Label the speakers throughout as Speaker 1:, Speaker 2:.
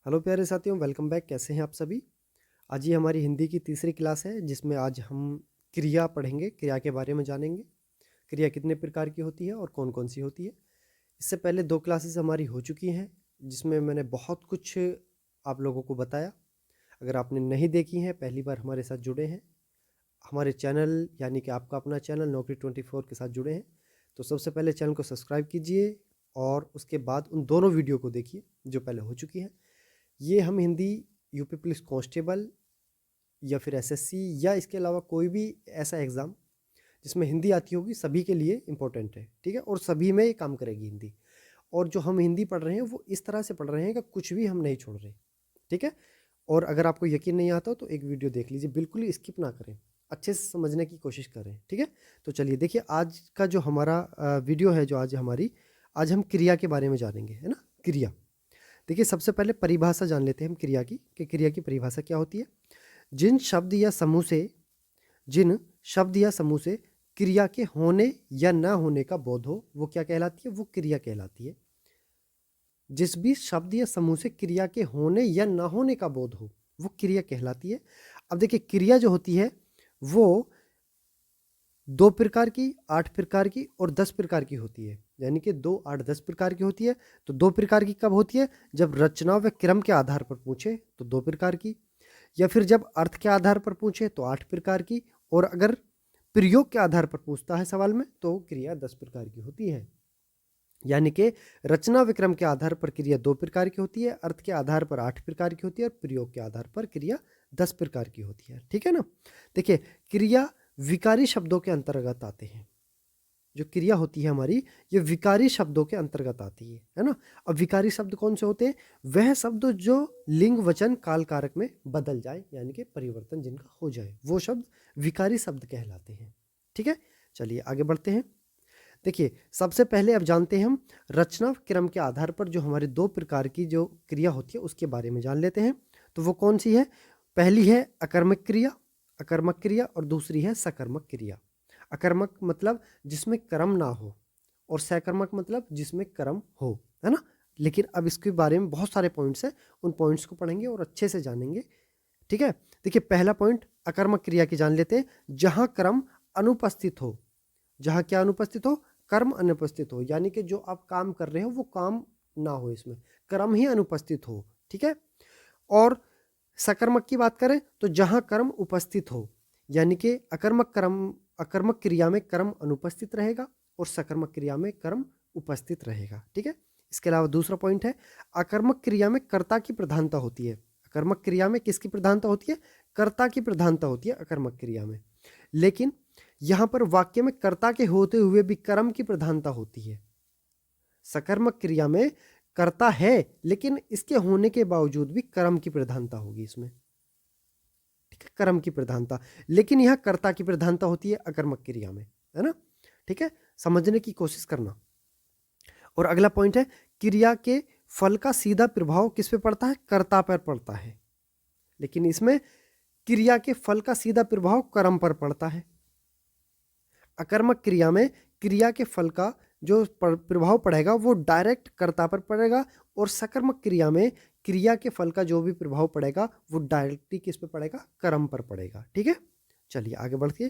Speaker 1: Hello प्यारे साथियों, welcome back. कैसे हैं आप सभी। आज ये हमारी हिंदी की तीसरी क्लास है जिसमें आज हम क्रिया पढ़ेंगे, क्रिया के बारे में जानेंगे। क्रिया कितने प्रकार की होती है और कौन कौन सी होती है। इससे पहले दो क्लासेस हमारी हो चुकी हैं जिसमें मैंने बहुत कुछ आप लोगों को बताया। अगर आपने नहीं देखी हैं, पहली बार हमारे साथ जुड़े हैं, हमारे चैनल यानी कि आपका अपना चैनल नौकरी 24 के साथ जुड़े हैं, तो सबसे पहले चैनल को सब्सक्राइब कीजिए और उसके बाद उन दोनों वीडियो को देखिए जो पहले हो चुकी हैं। ये हम हिंदी यूपी पुलिस कांस्टेबल या फिर एसएससी या इसके अलावा कोई भी ऐसा एग्ज़ाम जिसमें हिंदी आती होगी सभी के लिए इम्पोर्टेंट है, ठीक है। और सभी में ये काम करेगी हिंदी। और जो हम हिंदी पढ़ रहे हैं वो इस तरह से पढ़ रहे हैं कि कुछ भी हम नहीं छोड़ रहे, ठीक है। और अगर आपको यकीन नहीं आता तो एक वीडियो देख लीजिए, बिल्कुल ही स्किप ना करें, अच्छे से समझने की कोशिश करें, ठीक है। तो चलिए देखिए, आज का जो हमारा वीडियो है, जो आज हम क्रिया के बारे में जानेंगे, है ना। क्रिया, देखिए सबसे पहले परिभाषा जान लेते हैं हम क्रिया की, कि क्रिया की परिभाषा क्या होती है। जिन शब्द या समूह से जिन शब्द या समूह से क्रिया के होने या न होने का बोध हो, वो क्या कहलाती है, वो क्रिया कहलाती है। जिस भी शब्द या समूह से क्रिया के होने या न होने का बोध हो, वो क्रिया कहलाती है। अब देखिए, क्रिया जो होती है वो 2 प्रकार की, 8 प्रकार की और 10 प्रकार की होती है। यानी कि 2, 8, 10 प्रकार की होती है। तो 2 प्रकार की कब होती है, जब रचना व क्रम के आधार पर पूछे तो 2 प्रकार की, या फिर जब अर्थ के आधार पर पूछे तो 8 प्रकार की, और अगर प्रयोग के आधार पर पूछता है सवाल में तो क्रिया 10 प्रकार की होती है। यानी कि रचना विक्रम के आधार पर क्रिया 2 प्रकार की होती है, अर्थ के आधार पर 8 प्रकार की होती है और प्रयोग के आधार पर क्रिया 10 प्रकार की होती है, ठीक है ना। देखिए, क्रिया विकारी शब्दों के अंतर्गत आते हैं। जो क्रिया होती है हमारी, ये विकारी शब्दों के अंतर्गत आती है ना। अब विकारी शब्द कौन से होते हैं, वह शब्द जो लिंग वचन काल कारक में बदल जाए, यानी कि परिवर्तन जिनका हो जाए, वो शब्द विकारी शब्द कहलाते हैं, ठीक है। चलिए आगे बढ़ते हैं। देखिए, सबसे पहले अब जानते हैं हम रचना क्रम के आधार पर जो हमारे 2 प्रकार की जो क्रिया होती है उसके बारे में जान लेते हैं। तो वो कौन सी है, पहली है अकर्मक क्रिया और दूसरी है सकर्मक क्रिया। अकर्मक मतलब जिसमें कर्म ना हो, और सकर्मक मतलब जिसमें कर्म हो, है ना। लेकिन अब इसके बारे में बहुत सारे पॉइंट्स हैं, उन पॉइंट्स को पढ़ेंगे और अच्छे से जानेंगे, ठीक है। देखिए, पहला पॉइंट अकर्मक क्रिया की जान लेते हैं। जहां कर्म अनुपस्थित हो, जहां क्या अनुपस्थित हो, कर्म अनुपस्थित हो, यानी कि जो आप काम कर रहे हो वो काम ना हो, इसमें कर्म ही अनुपस्थित हो, ठीक है। और सकर्मक की बात करें तो जहां कर्म उपस्थित हो, यानी कि अकर्मक क्रिया में कर्म अनुपस्थित रहेगा और सकर्मक क्रिया में कर्म उपस्थित रहेगा, ठीक है। इसके अलावा दूसरा पॉइंट है, अकर्मक क्रिया में कर्ता की प्रधानता होती है। अकर्मक क्रिया में किसकी प्रधानता होती है, कर्ता की प्रधानता होती है अकर्मक क्रिया में। लेकिन यहां पर वाक्य में कर्ता के होते हुए भी कर्म की प्रधानता होती है। सकर्मक क्रिया में कर्ता है लेकिन इसके होने के बावजूद भी कर्म की प्रधानता होगी इसमें, ठीक है, कर्म की प्रधानता। लेकिन यह कर्ता की प्रधानता होती है अकर्मक क्रिया में, है ना, ठीक है। समझने की कोशिश करना। और अगला पॉइंट है, क्रिया के फल का सीधा प्रभाव किस पे पड़ता है, कर्ता पर पड़ता है। लेकिन इसमें क्रिया के फल का सीधा प्रभाव कर्म पर पड़ता है। अकर्मक क्रिया में क्रिया के फल का जो प्रभाव पड़ेगा वो डायरेक्ट कर्ता पर पड़ेगा, और सकर्मक क्रिया में क्रिया के फल का जो भी प्रभाव पड़ेगा वो डायरेक्टली किस पे पड़ेगा, कर्म पर पड़ेगा, ठीक है। चलिए आगे बढ़िए।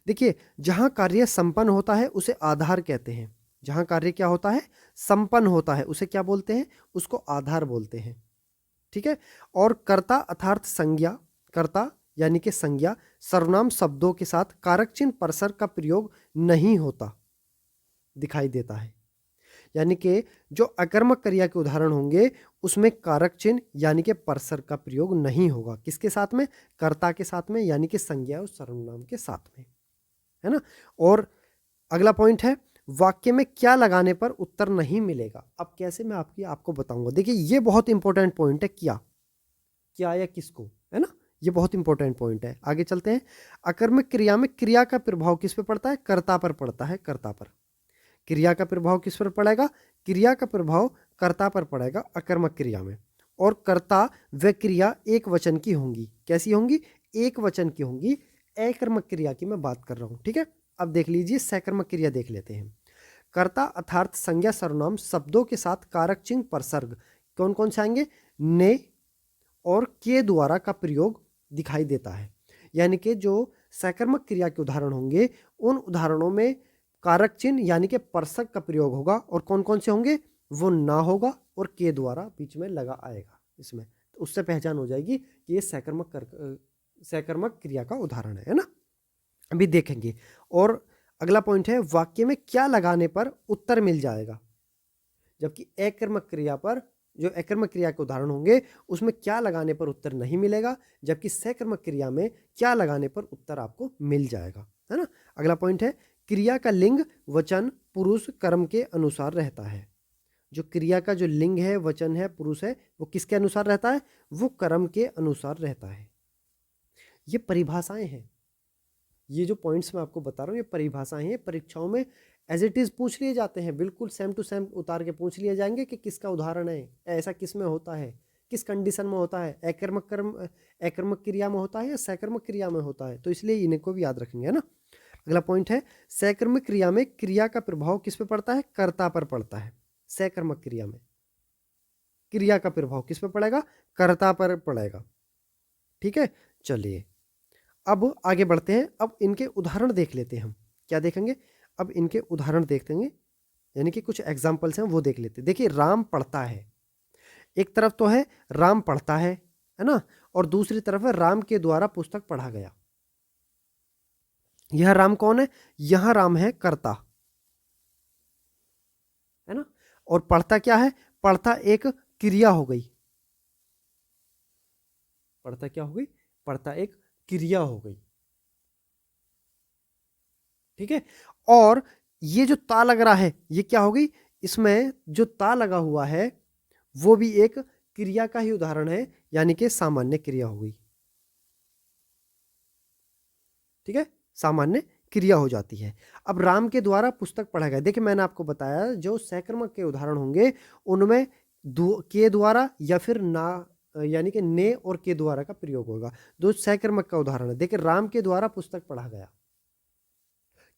Speaker 1: देखिए, जहां कार्य संपन्न होता है उसे आधार कहते हैं। जहां कार्य क्या होता है, संपन्न होता है, उसे क्या बोलते हैं, उसको आधार बोलते हैं, ठीक है। और कर्ता अर्थात संज्ञा, कर्ता यानी कि संज्ञा सर्वनाम शब्दों के साथ कारक चिन्ह परसर का प्रयोग नहीं होता, दिखाई देता है। यानी कि जो अकर्मक क्रिया के उदाहरण होंगे उसमें कारक चिन्ह यानी कि परसर का प्रयोग नहीं होगा। किसके साथ में, कर्ता के साथ में, यानी कि संज्ञा और सर्वनाम के साथ में, है ना। और अगला पॉइंट है, वाक्य में क्या लगाने पर उत्तर नहीं मिलेगा। अब कैसे मैं आपको बताऊंगा। देखिए, ये बहुत इंपॉर्टेंट पॉइंट है, क्या या किसको, है ना। ये बहुत इंपॉर्टेंट पॉइंट है। आगे चलते हैं। अकर्मक क्रिया में क्रिया का प्रभाव किस पे पड़ता है, कर्ता पर पड़ता है, कर्ता पर। क्रिया का प्रभाव किस पर पड़ेगा, क्रिया का प्रभाव कर्ता पर पड़ेगा अकर्मक क्रिया में। और कर्ता व क्रिया एक वचन की होंगी। कैसी होंगी, एक वचन की होंगी। अकर्मक क्रिया की मैं बात कर रहा हूं, ठीक है। अब देख लीजिए, सकर्मक क्रिया देख लेते हैं। कर्ता अर्थात संज्ञा सर्वनाम शब्दों के साथ कारक चिन्ह परसर्ग कौन कौन से आएंगे, ने, और के द्वारा का प्रयोग दिखाई देता है। यानी कि जो सकर्मक क्रिया के उदाहरण होंगे उन उदाहरणों में कारक चिन्ह यानी कि परसक का प्रयोग होगा, और कौन कौन से होंगे, वो ना होगा और के द्वारा बीच में लगा आएगा इसमें, तो उससे पहचान हो जाएगी कि ये सकर्मक क्रिया का उदाहरण है ना। अभी देखेंगे। और अगला पॉइंट है वाक्य में क्या लगाने पर उत्तर मिल जाएगा, जबकि अकर्मक क्रिया पर, जो अकर्मक क्रिया के उदाहरण होंगे उसमें क्या लगाने पर उत्तर नहीं मिलेगा, जबकि सकर्मक क्रिया में क्या लगाने पर उत्तर आपको मिल जाएगा, है ना। अगला पॉइंट है क्रिया का लिंग वचन पुरुष कर्म के अनुसार रहता है। जो क्रिया का जो लिंग है, वचन है, पुरुष है, वो किसके अनुसार रहता है, वो कर्म के अनुसार रहता है। ये परिभाषाएं हैं, ये जो पॉइंट्स मैं आपको बता रहा हूँ ये परिभाषाएं हैं, परीक्षाओं में एज इट इज पूछ लिए जाते हैं, बिल्कुल सेम टू सेम उतार के पूछ लिए जाएंगे कि किसका उदाहरण है, ऐसा किस में होता है, किस कंडीशन में होता है, अकर्मक क्रिया में होता है या सकर्मक क्रिया में होता है, तो इसलिए इनको भी याद रखेंगे, है ना। अगला पॉइंट है सकर्मक क्रिया में क्रिया का प्रभाव किस पे पड़ता है, कर्ता पर पड़ता है। सकर्मक क्रिया में क्रिया का प्रभाव किस पे पड़ेगा, कर्ता पर पड़ेगा। ठीक है, चलिए अब आगे बढ़ते हैं। अब इनके उदाहरण देख लेते हैं हम, क्या देखेंगे, अब इनके उदाहरण देखते हैं, यानी कि कुछ एग्जाम्पल्स हैं वो देख लेते हैं। देखिए राम पढ़ता है, एक तरफ तो है राम पढ़ता है ना, और दूसरी तरफ है राम के द्वारा पुस्तक पढ़ा गया। यह राम कौन है, यहां राम है कर्ता, है ना, और पढ़ता क्या है, पढ़ता एक क्रिया हो गई, पढ़ता क्या हो गई, पढ़ता एक क्रिया हो गई। ठीक है, और ये जो ता लग रहा है ये क्या हो गई, इसमें जो ता लगा हुआ है वो भी एक क्रिया का ही उदाहरण है, यानी कि सामान्य क्रिया हो गई। ठीक है, सामान्य क्रिया हो जाती है। अब राम के द्वारा पुस्तक पढ़ा गया, देखिए मैंने आपको बताया जो सकर्मक के उदाहरण होंगे उनमें के द्वारा या फिर ना, यानी कि ने और के द्वारा का प्रयोग होगा। दो सकर्मक का उदाहरण है, देखिए राम के द्वारा पुस्तक पढ़ा गया,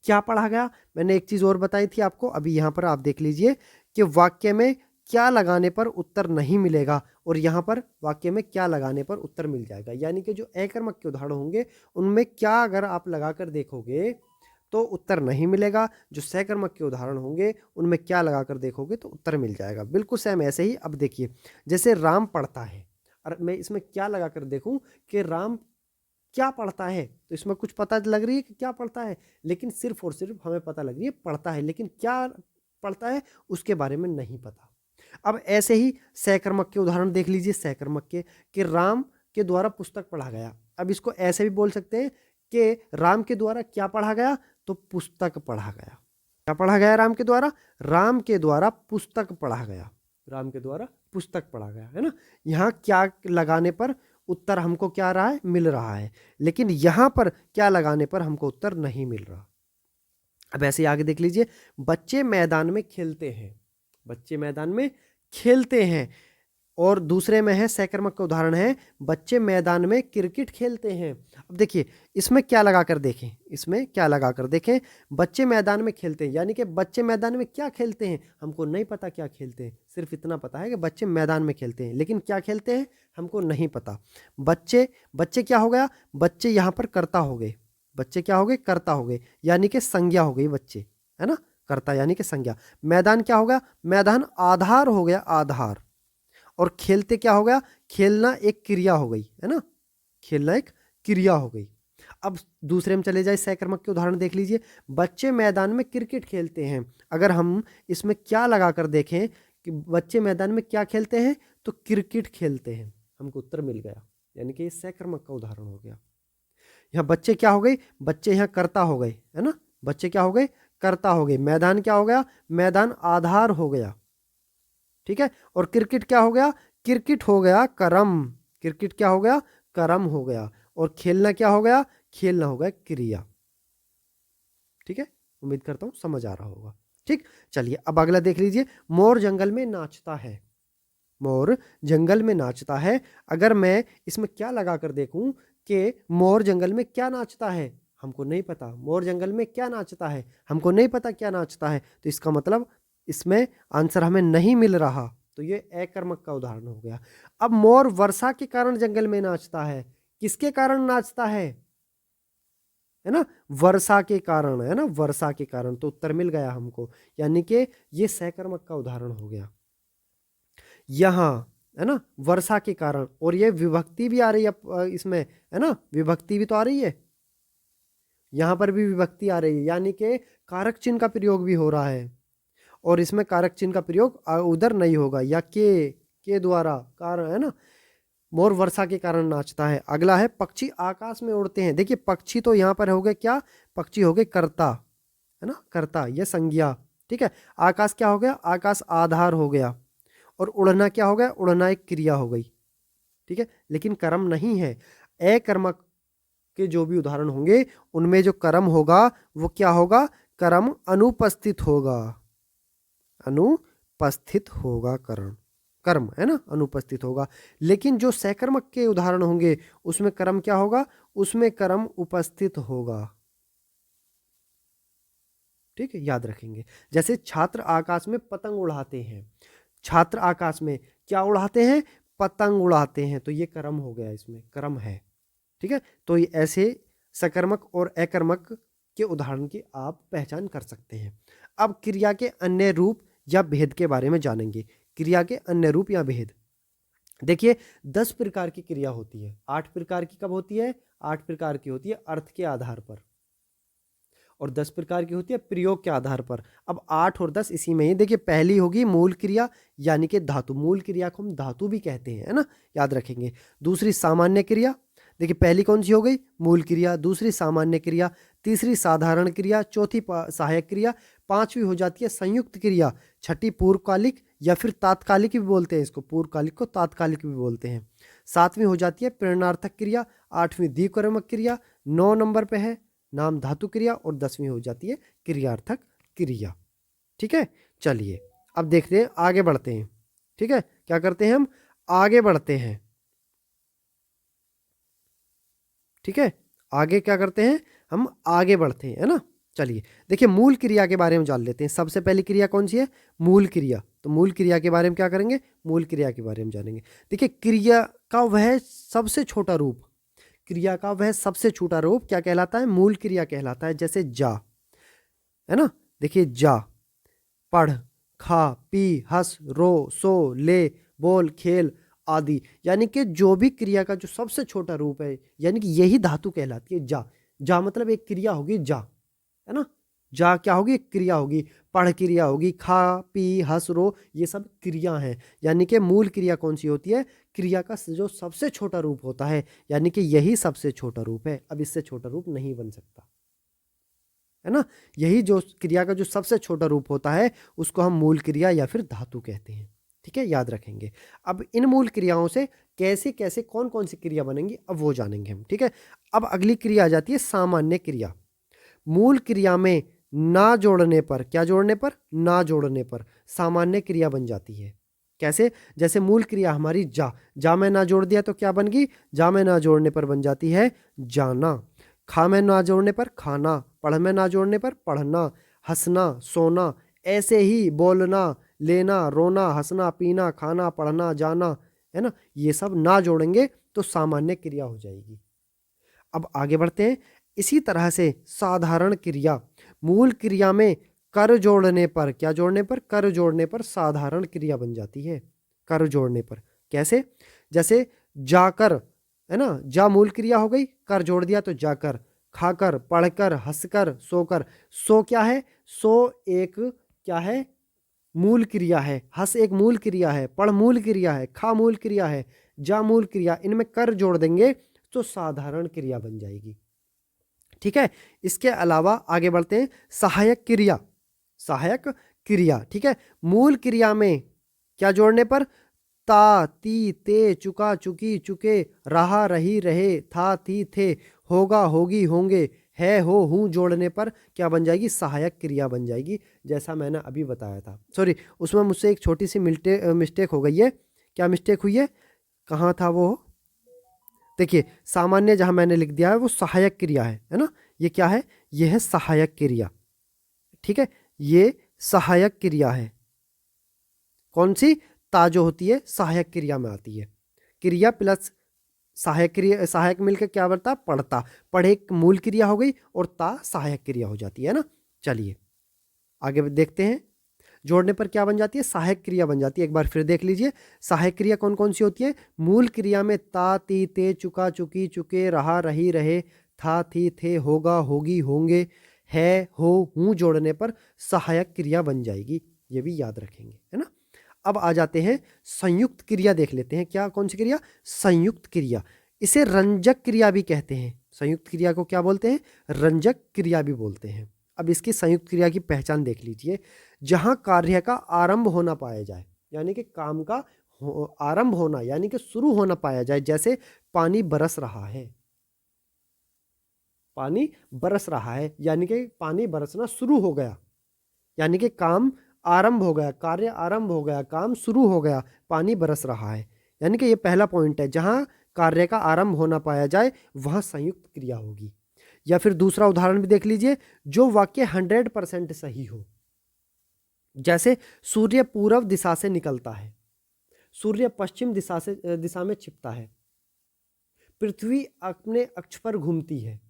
Speaker 1: क्या पढ़ा गया, मैंने एक चीज और बताई थी आपको, अभी यहां पर आप देख लीजिए कि वाक्य में क्या लगाने पर उत्तर नहीं मिलेगा और यहां पर वाक्य में क्या लगाने पर उत्तर मिल जाएगा। यानी कि जो अकर्मक के उदाहरण होंगे उनमें क्या अगर आप लगाकर देखोगे तो उत्तर नहीं मिलेगा, जो सकर्मक के उदाहरण होंगे उनमें क्या लगाकर देखोगे तो उत्तर मिल जाएगा। बिल्कुल सेम ऐसे ही अब देखिए, जैसे राम पढ़ता है और मैं इसमें क्या लगाकर देखूं कि राम क्या पढ़ता है, तो इसमें कुछ पता लग रही है कि क्या पढ़ता है, लेकिन सिर्फ और सिर्फ हमें पता लग रही है पढ़ता है, लेकिन क्या पढ़ता है उसके बारे में नहीं पता। अब ऐसे ही सकर्मक के उदाहरण देख लीजिए, सकर्मक के कि राम के द्वारा पुस्तक पढ़ा गया। अब इसको ऐसे भी बोल सकते हैं कि राम के द्वारा क्या पढ़ा गया, तो पुस्तक पढ़ा गया। क्या पढ़ा गया राम के द्वारा, राम के द्वारा पुस्तक पढ़ा गया, राम के द्वारा पुस्तक पढ़ा गया, है ना। यहाँ क्या लगाने पर उत्तर हमको क्या रहा है, मिल रहा है, लेकिन यहां पर क्या लगाने पर हमको उत्तर नहीं मिल रहा। अब ऐसे आगे देख लीजिए, बच्चे मैदान में खेलते हैं, बच्चे मैदान में खेलते हैं, और दूसरे में है सकर्मक का उदाहरण है बच्चे मैदान में क्रिकेट खेलते हैं। अब देखिए इसमें क्या लगाकर देखें, इसमें क्या लगाकर देखें, बच्चे मैदान में खेलते हैं, यानी कि बच्चे मैदान में क्या खेलते हैं हमको नहीं पता क्या खेलते हैं, सिर्फ इतना पता है कि बच्चे मैदान में खेलते हैं, लेकिन क्या खेलते हैं हमको नहीं पता। बच्चे बच्चे क्या हो गया, बच्चे यहाँ पर कर्ता हो गए, बच्चे क्या हो गए, कर्ता हो गए, यानी कि संज्ञा हो गई बच्चे, है ना, कर्ता यानी कि संज्ञा। मैदान क्या हो गया, मैदान आधार हो गया, आधार, और खेलते क्या हो गया, खेलना एक क्रिया हो गई, है ना, खेलना एक क्रिया हो गई। अब दूसरे में चले जाए, सकर्मक के उदाहरण देख लीजिए, बच्चे मैदान में क्रिकेट खेलते हैं। अगर हम इसमें क्या लगाकर देखें कि बच्चे मैदान में क्या खेलते हैं, तो क्रिकेट खेलते हैं, हमको उत्तर मिल गया, यानी कि ये सकर्मक का उदाहरण हो गया। यहाँ बच्चे क्या हो गए, बच्चे यहाँ कर्ता हो गए, है ना, बच्चे क्या हो गए, कर्ता हो गए। मैदान क्या हो गया, मैदान आधार हो गया, ठीक है, और क्रिकेट क्या हो गया, क्रिकेट हो गया कर्म, क्रिकेट क्या हो गया, कर्म हो गया, और खेलना क्या हो गया, खेलना हो गया क्रिया। ठीक है, उम्मीद करता हूं समझ आ रहा होगा। ठीक, चलिए अब अगला देख लीजिए, मोर जंगल में नाचता है, मोर जंगल में नाचता है। अगर मैं इसमें क्या लगाकर देखूं कि मोर जंगल में क्या नाचता है, हमको नहीं पता, मोर जंगल में क्या नाचता है हमको नहीं पता क्या नाचता है, तो इसका मतलब इसमें आंसर हमें नहीं मिल रहा, तो ये अकर्मक का उदाहरण हो गया। अब मोर वर्षा के कारण जंगल में नाचता है, किसके कारण नाचता है ना, वर्षा के कारण, है ना, वर्षा के कारण, तो उत्तर मिल गया हमको, यानी कि ये सकर्मक का उदाहरण हो गया। यहाँ है ना वर्षा के कारण, और ये विभक्ति भी आ रही है इसमें, है ना, विभक्ति भी तो आ रही है, यहाँ पर भी विभक्ति आ रही है, यानी कि कारक चिन्ह का प्रयोग भी हो रहा है, और इसमें कारक चिन्ह का प्रयोग उधर नहीं होगा, या के द्वारा कारण, है ना। मोर वर्षा के कारण नाचता है। अगला है पक्षी आकाश में उड़ते हैं। देखिए पक्षी तो यहाँ पर हो गए क्या, पक्षी हो गए कर्ता, है ना, कर्ता, यह संज्ञा, ठीक है। आकाश क्या हो गया, आकाश आधार हो गया, और उड़ना क्या हो गया, उड़ना एक क्रिया हो गई, ठीक है, लेकिन कर्म नहीं है। अकर्मक के जो भी उदाहरण होंगे उनमें जो कर्म होगा वो क्या होगा, कर्म अनुपस्थित होगा, अनुपस्थित होगा कर्म, है ना, अनुपस्थित होगा। लेकिन जो सकर्मक के उदाहरण होंगे उसमें कर्म क्या होगा, उसमें कर्म उपस्थित होगा, ठीक है, याद रखेंगे। जैसे छात्र आकाश में पतंग उड़ाते हैं, छात्र आकाश में क्या उड़ाते हैं, पतंग उड़ाते हैं, तो ये कर्म हो गया, इसमें कर्म है, ठीक है। तो ये ऐसे सकर्मक और अकर्मक के उदाहरण की आप पहचान कर सकते हैं। अब क्रिया के अन्य रूप या भेद के बारे में जानेंगे। क्रिया के अन्य रूप या भेद, देखिए 10 प्रकार की क्रिया होती है, 8 प्रकार की कब होती है, 8 प्रकार की होती है अर्थ के आधार पर, और 10 प्रकार की होती है प्रयोग के आधार पर। अब 8 और 10 इसी में ही, देखिए पहली होगी मूल क्रिया, यानी कि धातु, मूल क्रिया को हम धातु भी कहते हैं, है ना, याद रखेंगे। दूसरी सामान्य क्रिया, देखिए पहली कौन सी हो गई, मूल क्रिया, दूसरी सामान्य क्रिया, तीसरी साधारण क्रिया, चौथी सहायक क्रिया, पांचवी हो जाती है संयुक्त क्रिया, छठी पूर्वकालिक या फिर तात्कालिक भी बोलते हैं इसको, पूर्वकालिक को तात्कालिक भी बोलते हैं, सातवीं हो जाती है प्रेरणार्थक क्रिया, आठवीं द्विकर्मक क्रिया, 9 नंबर पे है नाम धातु क्रिया, और 10वीं हो जाती है क्रियार्थक क्रिया, ठीक है। चलिए अब देखते हैं, आगे बढ़ते हैं, ठीक है, क्या करते हैं हम, आगे बढ़ते हैं, ठीक है, आगे क्या करते हैं, हम आगे बढ़ते हैं, है ना। चलिए देखिए मूल क्रिया के बारे में जान लेते हैं। सबसे पहली क्रिया कौन सी है, मूल क्रिया। तो मूल क्रिया के बारे में क्या करेंगे, मूल क्रिया के बारे में जानेंगे। देखिए क्रिया का वह सबसे छोटा रूप, क्रिया का वह सबसे छोटा रूप क्या कहलाता है, मूल क्रिया कहलाता है। जैसे जा, है ना, देखिए जा, पढ़, खा, पी, हंस, रो, सो, ले, बोल, खेल आदि, यानी कि जो भी क्रिया का जो सबसे छोटा रूप है, यानी कि यही धातु कहलाती है जा। जा मतलब एक क्रिया होगी जा, है ना, जा क्या होगी, एक क्रिया होगी, पढ़ क्रिया होगी, खा, पी, हंस, रो, ये सब क्रिया हैं। यानी कि मूल क्रिया कौन सी होती है, क्रिया का जो सबसे छोटा रूप होता है, यानी कि यही सबसे छोटा रूप है, अब इससे छोटा रूप नहीं बन सकता, है ना। यही जो क्रिया का जो सबसे छोटा रूप होता है उसको हम मूल क्रिया या फिर धातु कहते हैं, ठीक है, याद रखेंगे। अब इन मूल क्रियाओं से कैसे कैसे कौन कौन सी क्रिया बनेंगी अब वो जानेंगे हम, ठीक है। अब अगली क्रिया आ जाती है सामान्य क्रिया। मूल क्रिया में ना जोड़ने पर, क्या जोड़ने पर, ना जोड़ने पर सामान्य क्रिया बन जाती है। कैसे, जैसे मूल क्रिया हमारी जा, जा में ना जोड़ दिया तो क्या बन गई, जा में ना जोड़ने पर बन जाती है जाना। खा में ना जोड़ने पर खाना, पढ़ में ना जोड़ने पर पढ़ना, हंसना, सोना, ऐसे ही बोलना, लेना, रोना, हंसना, पीना, खाना, पढ़ना, जाना, है ना, ये सब ना जोड़ेंगे तो सामान्य क्रिया हो जाएगी। अब आगे बढ़ते हैं। इसी तरह से साधारण क्रिया, मूल क्रिया में कर जोड़ने पर, क्या जोड़ने पर, कर जोड़ने पर साधारण क्रिया बन जाती है, कर जोड़ने पर। कैसे, जैसे जाकर, है ना, जा मूल क्रिया हो गई, कर जोड़ दिया तो जाकर, खाकर, पढ़कर, हंसकर, सोकर। सो क्या है, सो एक क्या है, मूल क्रिया है, हंस एक मूल क्रिया है, पढ़ मूल क्रिया है, खा मूल क्रिया है, जा मूल क्रिया, इनमें कर जोड़ देंगे तो साधारण क्रिया बन जाएगी, ठीक है। इसके अलावा आगे बढ़ते हैं, सहायक क्रिया, सहायक क्रिया, ठीक है। मूल क्रिया में क्या जोड़ने पर, ता, ती, ते, चुका, चुकी, चुके, रहा, रही, रहे, था, थी, थे, होगा, होगी, होंगे, है, हो, हूं जोड़ने पर क्या बन जाएगी, सहायक क्रिया बन जाएगी, जैसा मैंने अभी बताया था। सॉरी, उसमें मुझसे एक छोटी सी मिस्टेक हो गई है। क्या मिस्टेक हुई है, कहाँ था वो, देखिए सामान्य जहां मैंने लिख दिया है वो सहायक क्रिया है ना, ये क्या है, ये है सहायक क्रिया, ठीक है, ये सहायक क्रिया है। कौन सी, ता जो होती है सहायक क्रिया में आती है। क्रिया प्लस सहायक मिलकर क्या बनता, पढ़ता। पढ़े एक मूल क्रिया हो गई और ता सहायक क्रिया हो जाती है ना। चलिए आगे देखते हैं। जोड़ने पर क्या बन जाती है, सहायक क्रिया बन जाती है। एक बार फिर देख लीजिए सहायक क्रिया कौन कौन सी होती है। मूल क्रिया में ता, ती, ते, चुका, चुकी, चुके, रहा, रही, रहे, था, थी, थे, होगा, होगी, होंगे, है, हो, हूं जोड़ने पर सहायक क्रिया बन जाएगी। ये भी याद रखेंगे, है ना। अब आ जाते हैं संयुक्त क्रिया देख लेते हैं। क्या, कौन सी क्रिया, संयुक्त क्रिया। इसे रंजक क्रिया भी कहते हैं। संयुक्त क्रिया को क्या बोलते हैं, रंजक क्रिया भी बोलते हैं। अब इसकी संयुक्त क्रिया की पहचान देख लीजिए। जहां कार्य का आरंभ होना पाया जाए, यानी कि काम का आरंभ होना यानी कि शुरू होना पाया जाए। जैसे पानी बरस रहा है, पानी बरस रहा है यानी कि पानी बरसना शुरू हो गया, यानी कि काम आरंभ हो गया, कार्य आरंभ हो गया, काम शुरू हो गया, पानी बरस रहा है। यानी कि ये पहला पॉइंट है, जहां कार्य का आरंभ होना पाया जाए वहां संयुक्त क्रिया होगी। या फिर दूसरा उदाहरण भी देख लीजिए, जो वाक्य 100% सही हो। जैसे सूर्य पूर्व दिशा से निकलता है, सूर्य पश्चिम दिशा में छिपता है, पृथ्वी अपने अक्ष पर घूमती है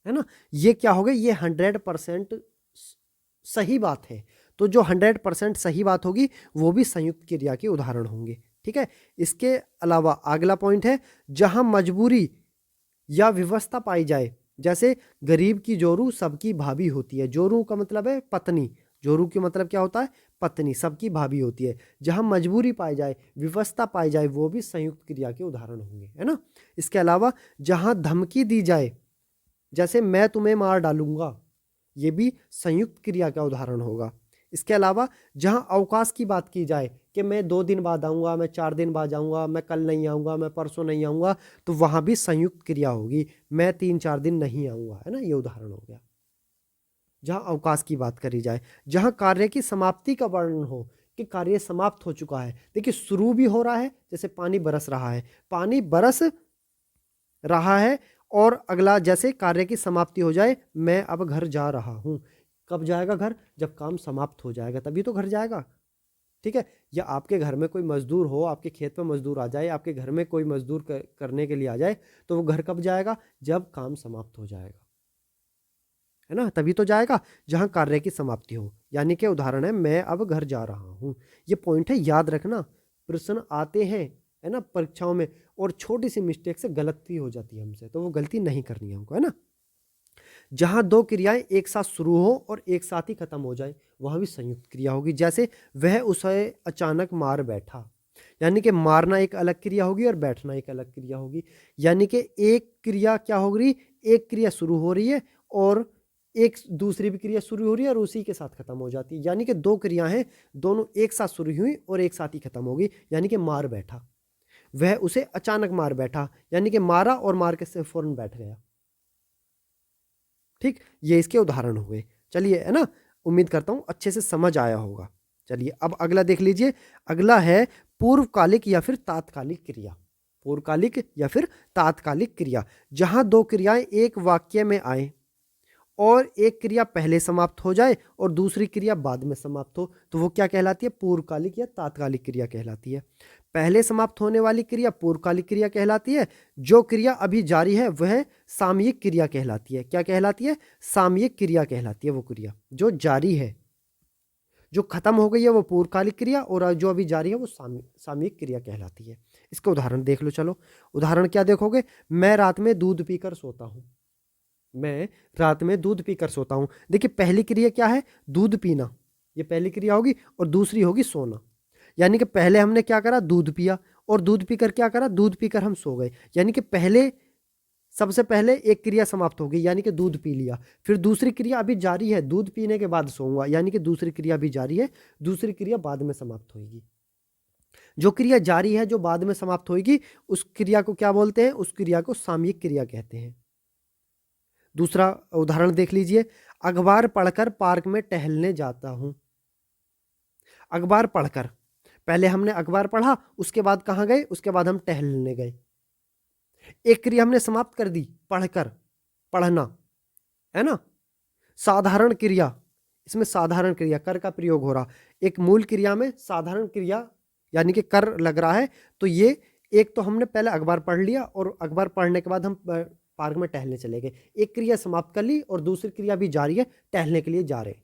Speaker 1: ना। ये क्या हो गया, ये 100% सही बात है। तो जो 100% सही बात होगी वो भी संयुक्त क्रिया के उदाहरण होंगे। ठीक है। इसके अलावा अगला पॉइंट है, जहां मजबूरी या व्यवस्था पाई जाए। जैसे गरीब की जोरू सबकी भाभी होती है। जोरू का मतलब है पत्नी, जोरू का मतलब क्या होता है, पत्नी, सबकी भाभी होती है। जहां मजबूरी पाई जाए, व्यवस्था पाई जाए, वो भी संयुक्त क्रिया के उदाहरण होंगे, है ना। इसके अलावा जहां धमकी दी जाए, जैसे मैं तुम्हें मार डालूंगा, ये भी संयुक्त क्रिया का उदाहरण होगा। इसके अलावा जहां अवकाश की बात की जाए कि मैं 2 दिन बाद आऊंगा, मैं 4 दिन बाद आऊंगा, मैं कल नहीं आऊंगा, मैं परसों नहीं आऊंगा, तो वहां भी संयुक्त क्रिया होगी, मैं 3-4 दिन नहीं आऊंगा, है ना। ये उदाहरण हो गया जहां अवकाश की बात करी जाए। जहां कार्य की समाप्ति का वर्णन हो कि कार्य समाप्त हो चुका है। देखिए शुरू भी हो रहा है, जैसे पानी बरस रहा है, पानी बरस रहा है, और अगला जैसे कार्य की समाप्ति हो जाए, मैं अब घर जा रहा हूं। कब जाएगा घर, जब काम समाप्त हो जाएगा तभी तो घर जाएगा। ठीक है। या आपके घर में कोई मजदूर हो, आपके खेत में मजदूर आ जाए, आपके घर में कोई मजदूर करने के लिए आ जाए, तो वो घर कब जाएगा, जब काम समाप्त हो जाएगा, है ना, तभी तो जाएगा। जहां कार्य की समाप्ति हो, यानी कि उदाहरण है मैं अब घर जा रहा हूं। ये पॉइंट है, याद रखना। प्रश्न आते हैं, है ना, परीक्षाओं में, और छोटी सी मिस्टेक से गलती हो जाती है हमसे, तो वो गलती नहीं करनी है हमको, है ना। जहां 2 क्रियाएं एक साथ शुरू हो और एक साथ ही खत्म हो जाए, वहां भी संयुक्त क्रिया होगी। जैसे वह उसे अचानक मार बैठा, यानी कि मारना एक अलग क्रिया होगी और बैठना एक अलग क्रिया होगी। यानी कि एक क्रिया क्या हो रही, एक क्रिया शुरू हो रही है और एक दूसरी भी क्रिया शुरू हो रही है और उसी के साथ खत्म हो जाती है। यानी कि 2 क्रिया हैं, दोनों एक साथ शुरू हुई और एक साथ ही खत्म होगी। यानी कि मार बैठा, वह उसे अचानक मार बैठा, यानी कि मारा और मार के से फौरन बैठ गया। ठीक, ये इसके उदाहरण हुए। चलिए, है ना, उम्मीद करता हूं अच्छे से समझ आया होगा। चलिए अब अगला देख लीजिए। अगला है पूर्वकालिक या फिर तात्कालिक क्रिया। पूर्वकालिक या फिर तात्कालिक क्रिया, जहां 2 क्रियाएं एक वाक्य में आए और एक क्रिया पहले समाप्त हो जाए और दूसरी क्रिया बाद में समाप्त हो, तो वो क्या कहलाती है, पूर्वकालिक या तात्कालिक क्रिया कहलाती है। पहले समाप्त होने वाली क्रिया पूर्वकालिक क्रिया कहलाती है। जो क्रिया अभी जारी है वह सामयिक क्रिया कहलाती है। क्या कहलाती है, सामयिक क्रिया कहलाती है। वो क्रिया जो जारी है, जो खत्म हो गई है, वो पूर्वकालिक क्रिया, और जो अभी जारी है वो सामयिक क्रिया कहलाती है। इसका उदाहरण देख लो। चलो उदाहरण क्या देखोगे, मैं रात में दूध पीकर सोता हूं। मैं रात में दूध पीकर सोता हूं। देखिए पहली क्रिया क्या है, दूध पीना, ये पहली क्रिया होगी, और दूसरी होगी सोना। यानी कि पहले हमने क्या करा, दूध पिया, और दूध पीकर क्या करा, दूध पीकर हम सो गए। यानी कि पहले, सबसे पहले एक क्रिया समाप्त हो गई, यानी कि दूध पी लिया। फिर दूसरी क्रिया अभी जारी है, दूध पीने के बाद सोऊंगा, यानी कि दूसरी क्रिया भी जारी है, दूसरी क्रिया बाद में समाप्त होगी। जो क्रिया जारी है जो बाद में समाप्त होगी, उस क्रिया को क्या बोलते हैं, उस क्रिया को सामयिक क्रिया कहते हैं। दूसरा उदाहरण देख लीजिए, अखबार पढ़कर पार्क में टहलने जाता हूं। अखबार पढ़कर, पहले हमने अखबार पढ़ा, उसके बाद कहां गए, उसके बाद हम टहलने गए। एक क्रिया हमने समाप्त कर दी, पढ़कर, पढ़ना, है ना। साधारण क्रिया, इसमें साधारण क्रिया कर का प्रयोग हो रहा। एक मूल क्रिया में साधारण क्रिया यानी कि कर लग रहा है। तो ये एक तो हमने पहले अखबार पढ़ लिया और अखबार पढ़ने के बाद हम पार्क में टहलने चले गए, एक क्रिया समाप्त कर ली और दूसरी क्रिया भी जारी है, टहलने के लिए जा रहे,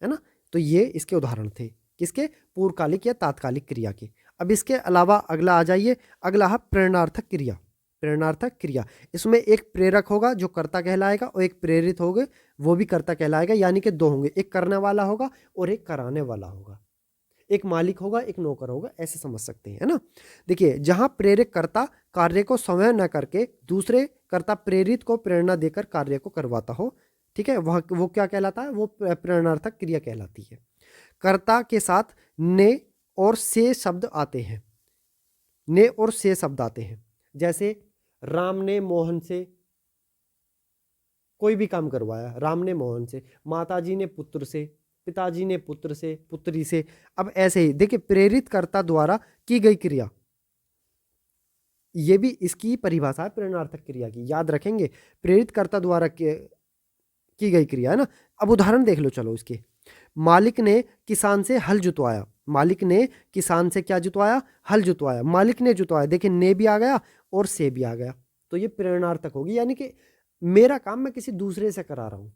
Speaker 1: है ना। तो ये इसके उदाहरण थे, किसके, पूर्वकालिक या तात्कालिक क्रिया के। अब इसके अलावा अगला आ जाइए, अगला है प्रेरणार्थक क्रिया। प्रेरणार्थक क्रिया, इसमें एक प्रेरक होगा जो कर्ता कहलाएगा और एक प्रेरित होगा वो भी कर्ता कहलाएगा, यानी कि दो होंगे, एक करने वाला होगा और एक कराने वाला होगा, एक मालिक होगा एक नौकर होगा, ऐसे समझ सकते हैं, है ना। देखिए, जहां प्रेरक कर्ता कार्य को स्वयं न करके दूसरे कर्ता प्रेरित को प्रेरणा देकर कार्य को करवाता हो, ठीक है, वह वो क्या कहलाता है, वो प्रेरणार्थक क्रिया कहलाती है। कर्ता के साथ ने और से शब्द आते हैं, ने और से शब्द आते हैं, जैसे राम ने मोहन से कोई भी काम करवाया, राम ने मोहन से, माताजी ने पुत्र से, पिताजी ने पुत्र से, पुत्री से। अब ऐसे ही देखिए, प्रेरित कर्ता द्वारा की गई क्रिया, ये भी इसकी परिभाषा है प्रेरणार्थक क्रिया की, याद रखेंगे, प्रेरित कर्ता द्वारा की गई क्रिया, है ना। अब उदाहरण देख लो चलो इसके। मालिक ने किसान से हल जुतवाया, मालिक ने किसान से क्या जुतवाया, हल जुतवाया, मालिक ने जुतवाया, देखिए ने भी आ गया और से भी आ गया, तो ये प्रेरणार्थक होगी, यानी कि मेरा काम मैं किसी दूसरे से करा रहा हूं,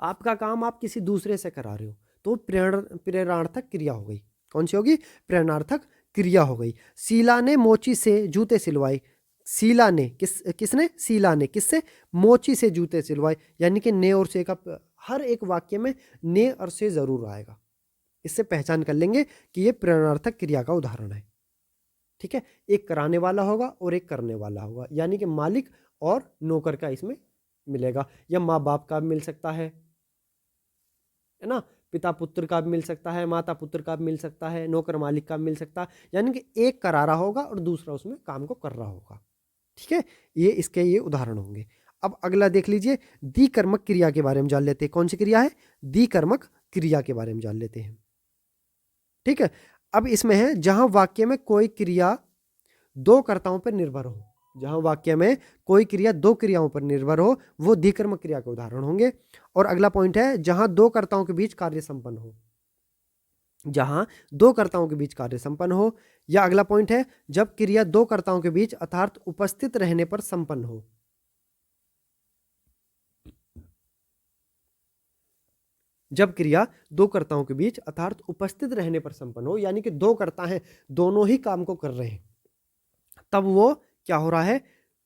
Speaker 1: आपका काम आप किसी दूसरे से करा रहे हो, तो प्रेरणार्थक क्रिया हो गई। कौन सी होगी, प्रेरणार्थक क्रिया हो गई। शीला ने मोची से जूते सिलवाए, शीला ने किसने, शीला ने किससे, मोची से जूते सिलवाए, यानी कि ने और से का हर एक वाक्य में ने और से जरूर आएगा, इससे पहचान कर लेंगे कि ये प्रेरणार्थक क्रिया का उदाहरण है, ठीक है। एक कराने वाला होगा और एक करने वाला होगा, यानी कि मालिक और नौकर का इसमें मिलेगा, या माँ बाप का भी मिल सकता है ना, पिता पुत्र का भी मिल सकता है, माता पुत्र का भी मिल सकता है, नौकर मालिक का भी मिल सकता है, यानी कि एक करा रहा होगा और दूसरा उसमें काम को कर रहा होगा, ठीक है। ये इसके ये उदाहरण होंगे। अब अगला देख लीजिए, द्विकर्मक क्रिया के बारे में जान लेते हैं। कौन सी क्रिया है, द्विकर्मक क्रिया के बारे में जान लेते हैं, ठीक है। अब इसमें है जहां वाक्य में कोई क्रिया दो कर्ताओं पर निर्भर हो, जहां वाक्य में कोई क्रिया दो क्रियाओं पर निर्भर हो, वो द्विकर्मक क्रिया के उदाहरण होंगे। और अगला पॉइंट है, जहां दो कर्ताओं के बीच कार्य संपन्न हो, जहां दो कर्ताओं के बीच कार्य संपन्न हो। या अगला पॉइंट है, जब क्रिया दो कर्ताओं के बीच अर्थात उपस्थित रहने पर संपन्न हो, जब क्रिया दो कर्ताओं के बीच अर्थात उपस्थित रहने पर संपन्न हो, यानी कि दो कर्ता हैं, दोनों ही काम को कर रहे हैं, तब वो क्या हो रहा है,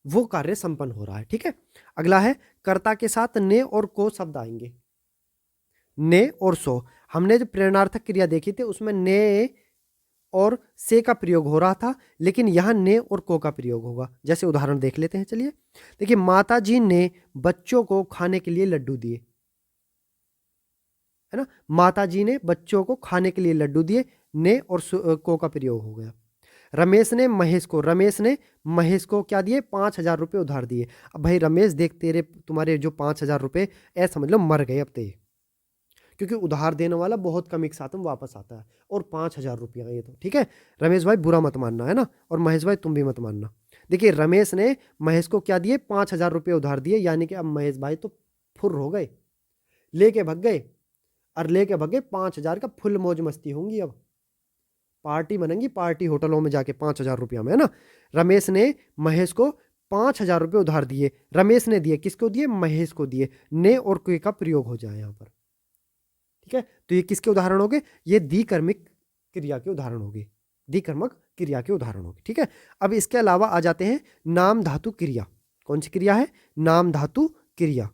Speaker 1: वो कार्य संपन्न हो रहा है, ठीक है। अगला है, कर्ता के साथ ने और को शब्द आएंगे, ने और सो। हमने जो प्रेरणार्थक क्रिया देखी थी उसमें ने और से का प्रयोग हो रहा था, लेकिन यहां ने और को का प्रयोग होगा। जैसे उदाहरण देख लेते हैं, चलिए। देखिए, माताजी ने बच्चों को खाने के लिए लड्डू दिए, है ना, माताजी ने बच्चों को खाने के लिए लड्डू दिए, ने और को का प्रयोग हो गया। रमेश ने महेश को क्या दिए, 5,000 रुपये उधार दिए। अब भाई रमेश देख, तुम्हारे जो 5,000 रुपये ऐसा समझ लो मर गए अब ते, क्योंकि उधार देने वाला बहुत कम एक साथ में वापस आता है, और 5,000 रुपया ये तो ठीक है। रमेश भाई बुरा मत मानना, है ना, और महेश भाई तुम भी मत मानना। देखिए, रमेश ने महेश को क्या दिए, 5,000 रुपये उधार दिए, यानी कि अब महेश भाई तो फुर हो गए, लेके भग गए, और लेके भग गए 5,000 का फुल मौज मस्ती होंगी, अब पार्टी बनेंगी, पार्टी होटलों में जाके 5,000 रुपया में, है ना। रमेश ने महेश को 5,000 रुपये उधार दिए, रमेश ने दिए, किसको दिए, महेश को दिए, ने और के का प्रयोग हो जाए यहाँ पर, ठीक है। तो ये किसके उदाहरण हो गए, ये द्विकर्मिक क्रिया के उदाहरण हो गए, द्विकर्मक क्रिया के उदाहरण हो गए, ठीक है। अब इसके अलावा आ जाते हैं नाम धातु क्रिया। कौन सी क्रिया है, नाम धातु क्रिया।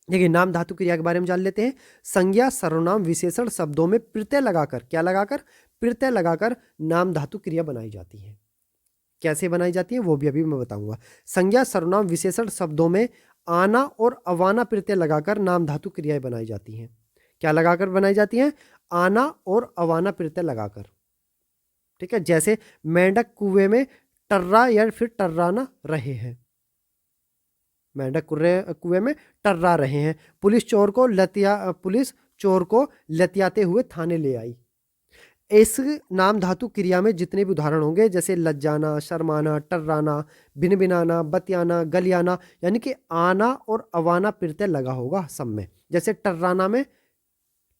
Speaker 1: देखिए, नाम धातु क्रिया के बारे में जान लेते हैं। संज्ञा सर्वनाम विशेषण शब्दों में प्रत्यय लगाकर, क्या लगाकर, प्रत्यय लगाकर नाम धातु क्रिया बनाई जाती है। कैसे बनाई जाती है वो भी अभी मैं बताऊंगा। संज्ञा सर्वनाम विशेषण शब्दों में आना और अवाना प्रत्यय लगाकर नाम धातु क्रियाएं बनाई जाती हैं। क्या लगाकर बनाई जाती हैं, आना और अवाना प्रत्यय लगाकर, ठीक है। जैसे मेंढक कुएं में टर्रा या फिर टर्राना रहे हैं, मेंढक कुएं में टर्रा रहे हैं। पुलिस चोर को लतियाते हुए थाने ले आई। इस नाम धातु क्रिया में जितने भी उदाहरण होंगे, जैसे लज्जाना, शर्माना, टर्राना, भिनभिनाना, बतियाना, गलियाना, यानी कि आना और अवाना प्रत्यय लगा होगा सब में। जैसे टर्राना में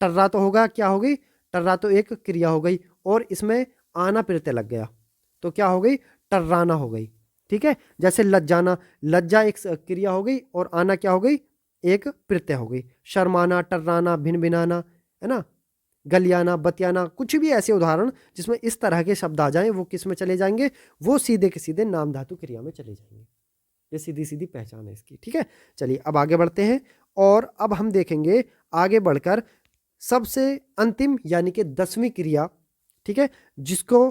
Speaker 1: टर्रा तो होगा, क्या होगी, टर्रा तो एक क्रिया हो गई, और इसमें आना प्रत्यय लग गया तो क्या हो गई, टर्राना हो गई। ठीक है, जैसे लज्जाना, लज्जा एक क्रिया हो गई और आना क्या हो गई, एक प्रत्यय हो गई। शर्माना, टर्राना, भिन भिनाना, है ना, गलियाना, बतियाना, कुछ भी ऐसे उदाहरण जिसमें इस तरह के शब्द आ जाएं वो किस में चले जाएंगे, वो सीधे के सीधे नाम धातु क्रिया में चले जाएंगे। ये सीधी सीधी पहचान है इसकी। ठीक है, चलिए अब आगे बढ़ते हैं और अब हम देखेंगे आगे बढ़कर सबसे अंतिम यानी कि 10वीं क्रिया, ठीक है, जिसको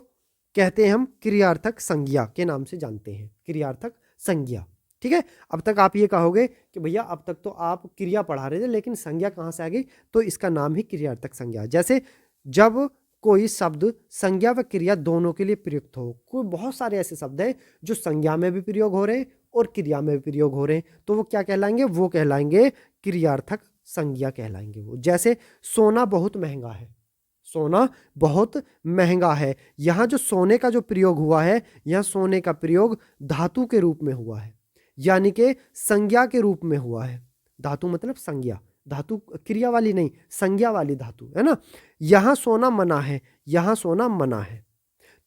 Speaker 1: कहते हैं हम क्रियार्थक संज्ञा के नाम से जानते हैं, क्रियार्थक संज्ञा। ठीक है, अब तक आप ये कहोगे कि भैया अब तक तो आप क्रिया पढ़ा रहे थे लेकिन संज्ञा कहाँ से आ गई, तो इसका नाम ही क्रियार्थक संज्ञा। जैसे जब कोई शब्द संज्ञा व क्रिया दोनों के लिए प्रयुक्त हो, कोई बहुत सारे ऐसे शब्द हैं जो संज्ञा में भी प्रयोग हो रहे हैं और क्रिया में भी प्रयोग हो रहे हैं, तो वो क्या कहलाएंगे, वो कहलाएंगे क्रियार्थक संज्ञा कहलाएंगे वो। जैसे सोना बहुत महंगा है, सोना बहुत महंगा है, यहाँ जो सोने का जो प्रयोग हुआ है, यहाँ सोने का प्रयोग धातु के रूप में हुआ है, यानी कि संज्ञा के रूप में हुआ है। धातु मतलब संज्ञा, धातु क्रिया वाली नहीं, संज्ञा वाली धातु, है ना। यहाँ सोना मना है, यहाँ सोना मना है,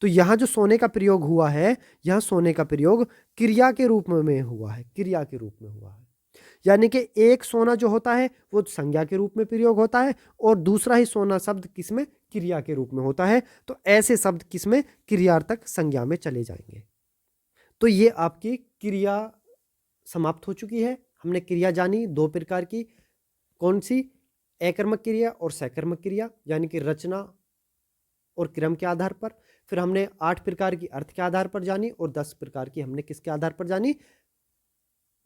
Speaker 1: तो यहाँ जो सोने का प्रयोग हुआ है, यहाँ सोने का प्रयोग क्रिया के रूप में हुआ है, क्रिया के रूप में हुआ है। यानी कि एक सोना जो होता है वो संज्ञा के रूप में प्रयोग होता है और दूसरा ही सोना शब्द किसमें, क्रिया के रूप में होता है। तो ऐसे शब्द किसमें, क्रियार्थक संज्ञा में चले जाएंगे। तो ये आपकी क्रिया समाप्त हो चुकी है। हमने क्रिया जानी दो प्रकार की, कौन सी, एकर्मक क्रिया और सकर्मक क्रिया, यानी कि रचना और क्रम के आधार पर। फिर हमने 8 प्रकार की अर्थ के आधार पर जानी और 10 प्रकार की हमने किसके आधार पर जानी,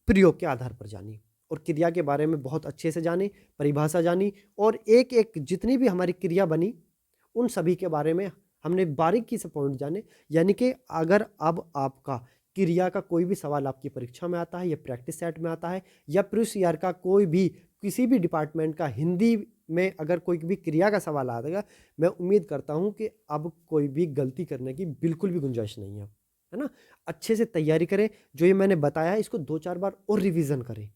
Speaker 1: प्रयोग के आधार पर जानी। और क्रिया के बारे में बहुत अच्छे से जानी, परिभाषा जानी और एक एक जितनी भी हमारी क्रिया बनी उन सभी के बारे में हमने बारीकी से पॉइंट जाने। यानी कि अगर अब आपका क्रिया का कोई भी सवाल आपकी परीक्षा में आता है या प्रैक्टिस सेट में आता है या प्रीवियस ईयर का कोई भी किसी भी डिपार्टमेंट का हिंदी में अगर कोई भी क्रिया का सवाल आएगा, मैं उम्मीद करता हूं कि अब कोई भी गलती करने की बिल्कुल भी गुंजाइश नहीं है ना। अच्छे से तैयारी करें, जो ये मैंने बताया है इसको 2-4 बार और रिवीजन करें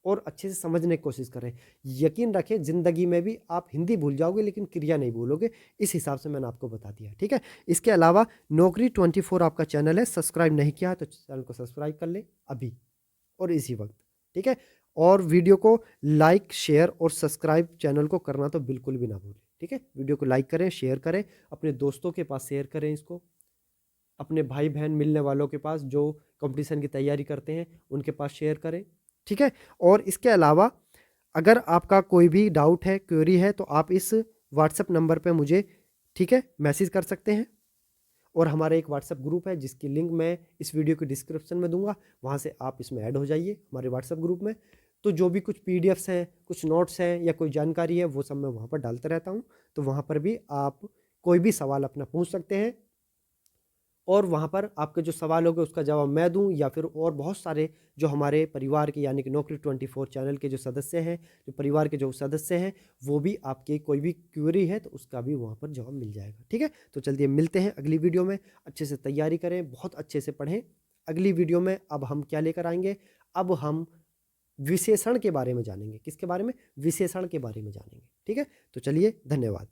Speaker 1: और अच्छे से समझने की कोशिश करें। यकीन रखें जिंदगी में भी आप हिंदी भूल जाओगे लेकिन क्रिया नहीं भूलोगे, इस हिसाब से मैंने आपको बता दिया। ठीक है, इसके अलावा नौकरी 24 आपका चैनल है, सब्सक्राइब नहीं किया है तो चैनल को सब्सक्राइब कर ले अभी और इसी वक्त। ठीक है, और वीडियो को लाइक, शेयर और सब्सक्राइब चैनल को करना तो बिल्कुल भी ना भूलें। ठीक है, वीडियो को लाइक करें, शेयर करें, अपने दोस्तों के पास शेयर करें, इसको अपने भाई बहन मिलने वालों के पास जो कंपटीशन की तैयारी करते हैं उनके पास शेयर करें। ठीक है, और इसके अलावा अगर आपका कोई भी डाउट है, क्वेरी है, तो आप इस व्हाट्सएप नंबर पे मुझे, ठीक है, मैसेज कर सकते हैं। और हमारा एक व्हाट्सएप ग्रुप है जिसकी लिंक मैं इस वीडियो के डिस्क्रिप्शन में दूंगा, वहाँ से आप इसमें ऐड हो जाइए हमारे व्हाट्सएप ग्रुप में। तो जो भी कुछ PDFs हैं, कुछ नोट्स हैं या कोई जानकारी है वो सब मैं वहाँ पर डालता रहता हूँ, तो वहाँ पर भी आप कोई भी सवाल अपना पूछ सकते हैं और वहाँ पर आपके जो सवाल होंगे उसका जवाब मैं दूं या फिर और बहुत सारे जो हमारे परिवार के यानी कि नौकरी 24 चैनल के जो सदस्य हैं, जो परिवार के जो सदस्य हैं, वो भी आपके कोई भी क्वेरी है तो उसका भी वहाँ पर जवाब मिल जाएगा। ठीक है, तो चलिए मिलते हैं अगली वीडियो में। अच्छे से तैयारी करें, बहुत अच्छे से पढ़ें। अगली वीडियो में अब हम क्या लेकर आएंगे, अब हम विशेषण के बारे में जानेंगे। किसके बारे में, विशेषण के बारे में जानेंगे। ठीक है, तो चलिए धन्यवाद।